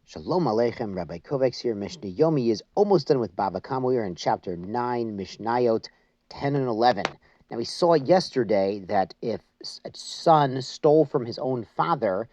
Shalom Aleichem, Rabbi Kovacs here. Mishnah Yomi is almost done with Bava. We are in chapter 9, Mishnayot 10 and 11. Now we saw yesterday that if a son stole from his own father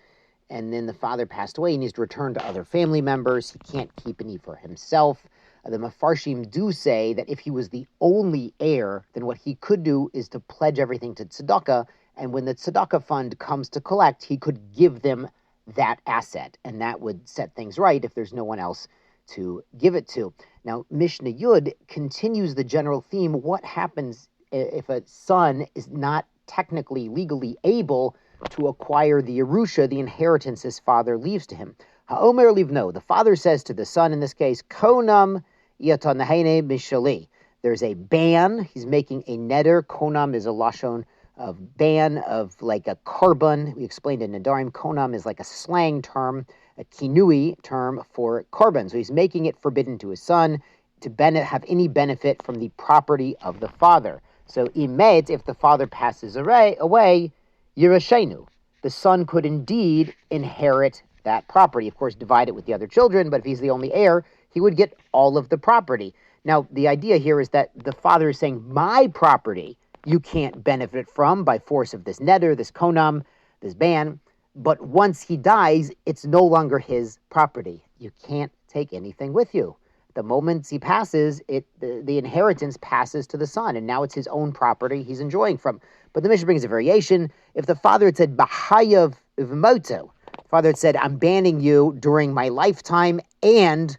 and then the father passed away, he needs to return to other family members. He can't keep any for himself. The Mefarshim do say that if he was the only heir, then what he could do is to pledge everything to tzedakah, and when the tzedakah fund comes to collect, he could give them that asset, and that would set things right if there's no one else to give it to. Now, Mishnah Yud continues the general theme. What happens if a son is not technically, legally able to acquire the Yerusha, the inheritance his father leaves to him? Ha'omer livno, the father says to the son, in this case, konam yatanahene mishali. There's a ban. He's making a neder. Konam is a lashon of ban, of like a carbon. We explained in Nadarim, konam is like a slang term, a kinui term for carbon. So he's making it forbidden to his son to have any benefit from the property of the father. So imet, if the father passes away, yirashenu, the son could indeed inherit that property. Of course, divide it with the other children, but if he's the only heir, he would get all of the property. Now, the idea here is that the father is saying, my property you can't benefit from by force of this neder, this konam, this ban. But once he dies, it's no longer his property. You can't take anything with you. The moment he passes, the inheritance passes to the son, and now it's his own property he's enjoying from. But the Mishnah brings a variation. If the father had said, Bahayav ivmoto, father had said, I'm banning you during my lifetime and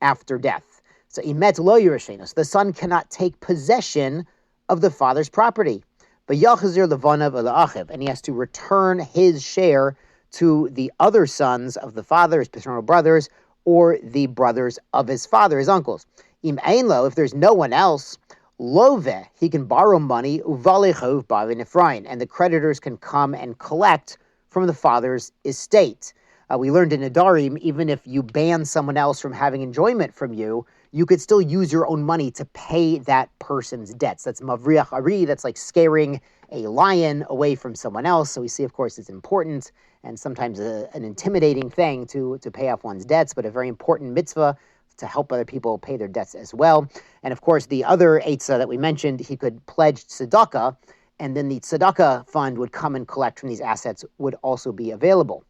after death. So imet lo yirashenu, so the son cannot take possession of the father's property. But yachazir levanav alaachiv, and he has to return his share to the other sons of the father, his paternal brothers, or the brothers of his father, his uncles. Im einlo, if there's no one else, love, he can borrow money, uvalechov bavin Ephraim, and the creditors can come and collect from the father's estate. We learned in Nadarim, even if you ban someone else from having enjoyment from you, you could still use your own money to pay that person's debts. That's mavriach ari, that's like scaring a lion away from someone else. So we see, of course, it's important and sometimes an intimidating thing to pay off one's debts, but a very important mitzvah to help other people pay their debts as well. And of course, the other eitzah that we mentioned, he could pledge tzedakah, and then the tzedakah fund would come and collect from these assets, would also be available.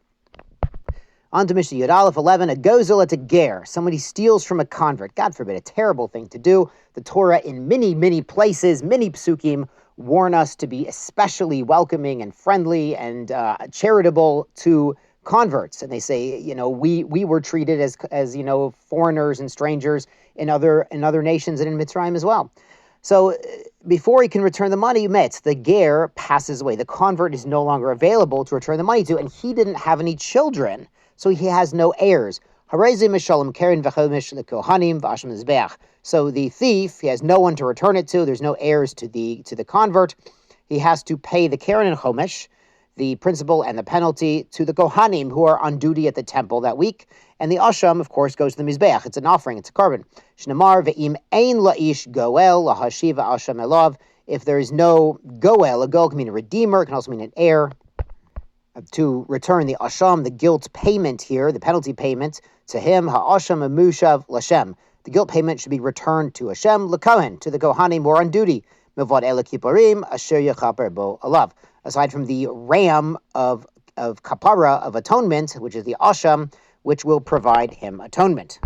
On to Mishnah Yud Aleph 11, a gozel at a ger. Somebody steals from a convert. God forbid, a terrible thing to do. The Torah in many, many places, many psukim, warn us to be especially welcoming and friendly and charitable to converts. And they say, we were treated as foreigners and strangers in other nations and in Mitzrayim as well. So before he can return the money, the ger passes away. The convert is no longer available to return the money to, and he didn't have any children, so he has no heirs. So the thief, he has no one to return it to. There's no heirs to the convert. He has to pay the keren and chomesh, the principal and the penalty, to the kohanim who are on duty at the temple that week. And the asham, of course, goes to the mizbeach. It's an offering. It's a carbon. Shnamar ve'im ein la'ish goel lahashiva asham elav. If there is no goel, a goel can mean a redeemer. It can also mean an heir. To return the asham, the guilt payment here, the penalty payment to him, ha'asham amushav lashem. The guilt payment should be returned to Hashem, l'kohen, to the kohanim who are on duty. Milvad ela kipparim asher yachaper bo alav. Aside from the ram of kapara, of atonement, which is the asham, which will provide him atonement.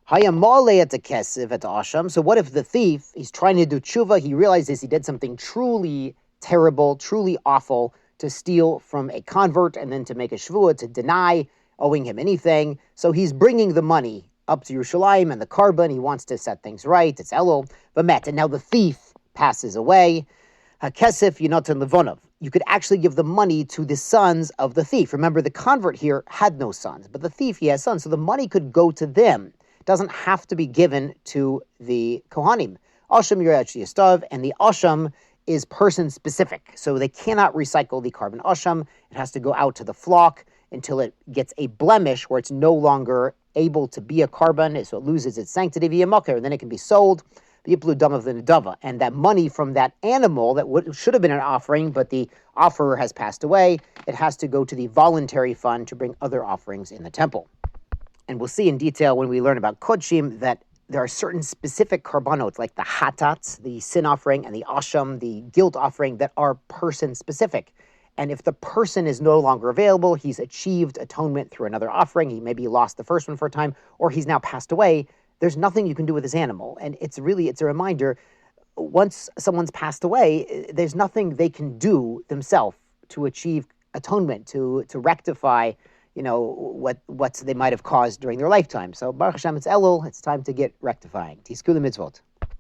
Hayamale at the kesiv at the asham. So what if the thief, he's trying to do tshuva, he realizes he did something truly terrible, truly awful, to steal from a convert and then to make a shvuah, to deny owing him anything. So he's bringing the money up to Yerushalayim and the carbon. He wants to set things right. It's Elul, Bamet. And now the thief passes away. HaKesef Yonatan Levonov. You could actually give the money to the sons of the thief. Remember, the convert here had no sons, but the thief, he has sons. So the money could go to them. It doesn't have to be given to the Kohanim. Asham Yerach Yastav, and the Asham is person-specific, so they cannot recycle the carbon asham. It has to go out to the flock until it gets a blemish where it's no longer able to be a carbon, so it loses its sanctity via makar, and then it can be sold. The yiplu dam of the nedava, and that money from that animal that should have been an offering, but the offerer has passed away, it has to go to the voluntary fund to bring other offerings in the temple. And we'll see in detail when we learn about Kodshim that there are certain specific korbanot, like the hatat, the sin offering, and the asham, the guilt offering, that are person-specific. And if the person is no longer available, he's achieved atonement through another offering, he maybe lost the first one for a time, or he's now passed away, there's nothing you can do with this animal. And it's a reminder, once someone's passed away, there's nothing they can do themselves to achieve atonement, to rectify, what they might have caused during their lifetime. So Baruch Hashem, it's Elul, it's time to get rectifying. Tizku the mitzvot.